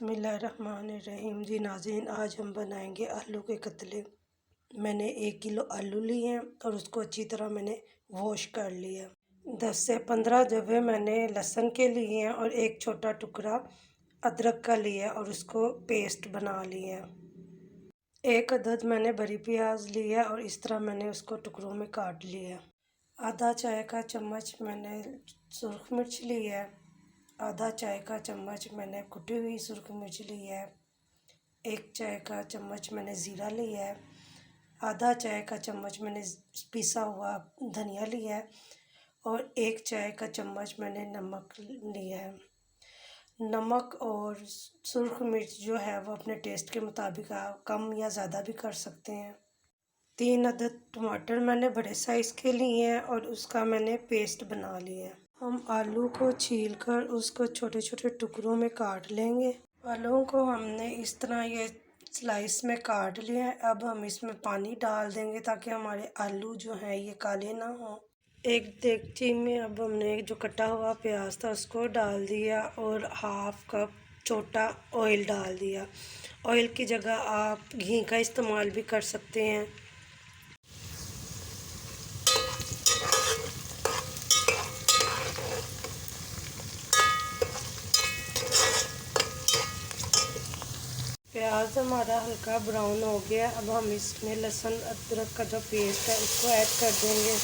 बिस्मिल्लाहिर्रहमानिर्रहीम। जी नाज़रीन, आज हम बनाएंगे आलू के कतले। मैंने 1 किलो आलू लिए हैं और उसको अच्छी तरह मैंने वॉश कर लिया। 10 से 15 जवे मैंने लहसुन के लिए हैं और एक छोटा टुकड़ा अदरक का लिया और उसको पेस्ट बना लिया। एक अदद मैंने बड़ी प्याज लिया और इस तरह मैंने उसको टुकड़ों में काट लिया। आधा चाय का चम्मच मैंने सुरख मिर्च ली है। आधा चाय का चम्मच मैंने कुटी हुई सुरख मिर्च ली है। 1 चाय का चम्मच मैंने ज़ीरा लिया है। आधा चाय का चम्मच मैंने पिसा हुआ धनिया लिया है और 1 चाय का चम्मच मैंने नमक लिया है। नमक और सुरख मिर्च जो है वो अपने टेस्ट के मुताबिक आप कम या ज़्यादा भी कर सकते हैं। 3 अदद टमाटर मैंने बड़े साइज़ के लिए हैं और उसका मैंने पेस्ट बना लिया है। हम आलू को छीलकर उसको छोटे छोटे टुकड़ों में काट लेंगे। आलूओं को हमने इस तरह ये स्लाइस में काट लिया है। अब हम इसमें पानी डाल देंगे ताकि हमारे आलू जो हैं ये काले ना हो। एक देगची में अब हमने जो कटा हुआ प्याज था उसको डाल दिया और हाफ कप छोटा ऑयल डाल दिया। ऑयल की जगह आप घी का इस्तेमाल भी कर सकते हैं। प्याज हमारा हल्का ब्राउन हो गया। अब हम इसमें लहसुन अदरक का जो पेस्ट है उसको ऐड कर देंगे।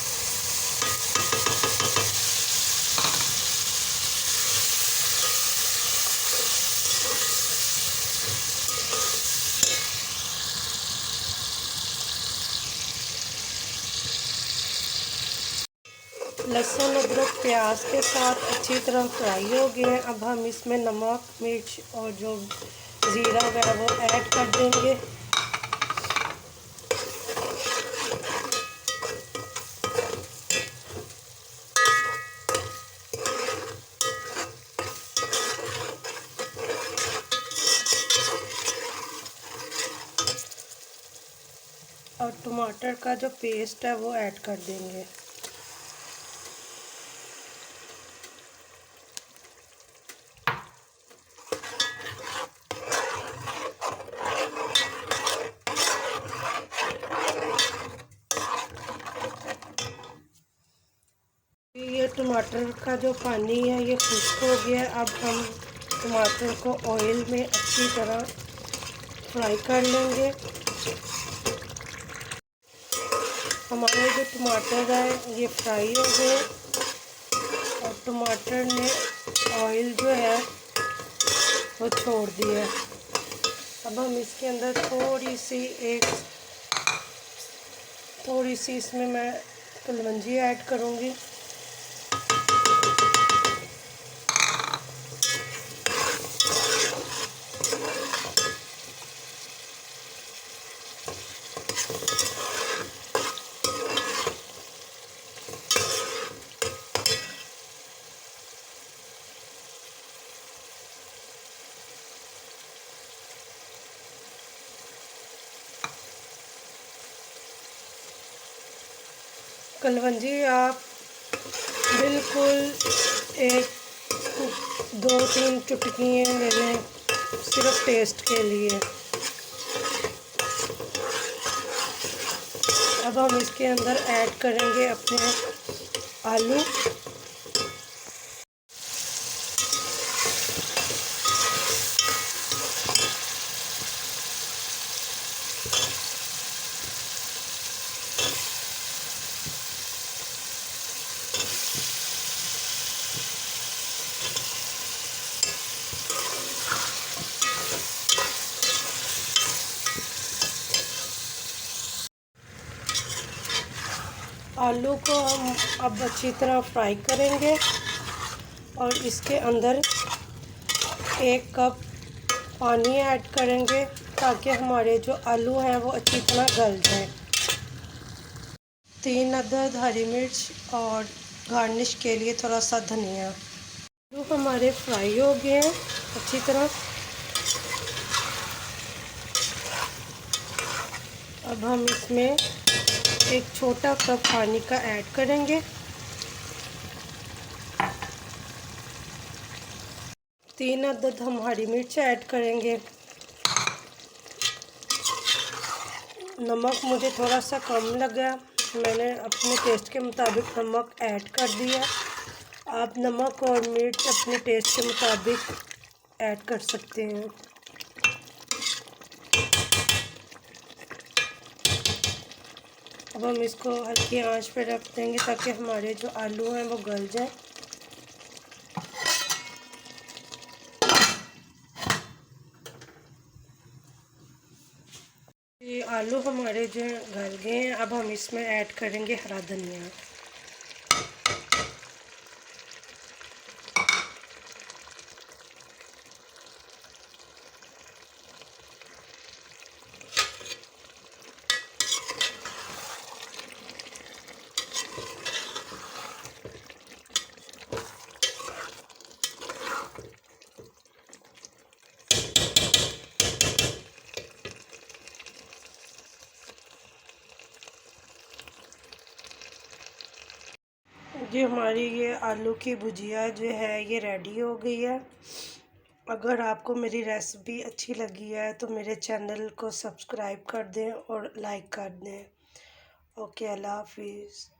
लहसुन अदरक प्याज के साथ अच्छी तरह फ्राई हो गए हैं। अब हम इसमें नमक मिर्च और जो ज़ीरा है वो ऐड कर देंगे। और टमाटर का जो पेस्ट है वो ऐड कर देंगे। ये टमाटर का जो पानी है ये खुश्क हो गया। अब हम टमाटर को ऑयल में अच्छी तरह फ्राई कर लेंगे। हमारे जो टमाटर है ये फ्राई हो गए और टमाटर ने ऑयल जो है वो छोड़ दिया। अब हम इसके अंदर थोड़ी सी इसमें मैं कलवंजी ऐड करूँगी। कलवंजी आप बिल्कुल 1-2-3 चुटकियाँ ले लें सिर्फ टेस्ट के लिए। अब हम इसके अंदर ऐड करेंगे अपने आलू। आलू को हम अब अच्छी तरह फ्राई करेंगे और इसके अंदर 1 कप पानी ऐड करेंगे ताकि हमारे जो आलू हैं वो अच्छी तरह गल जाएं। 3 अदद हरी मिर्च और गार्निश के लिए थोड़ा सा धनिया। आलू हमारे फ्राई हो गए हैं अच्छी तरह। अब हम इसमें 1 छोटा कप पानी का ऐड करेंगे। 3 अदद हम हरी मिर्च ऐड करेंगे। नमक मुझे थोड़ा सा कम लगा, मैंने अपने टेस्ट के मुताबिक नमक ऐड कर दिया। आप नमक और मिर्च अपने टेस्ट के मुताबिक ऐड कर सकते हैं। अब हम इसको हल्की आंच पे रख देंगे ताकि हमारे जो आलू हैं वो गल जाए। ये आलू हमारे जो गल गए हैं, अब हम इसमें ऐड करेंगे हरा धनिया। जी हमारी ये आलू की भुजिया जो है ये रेडी हो गई है। अगर आपको मेरी रेसिपी अच्छी लगी है तो मेरे चैनल को सब्सक्राइब कर दें और लाइक कर दें। ओके, अल्लाह हाफिज़।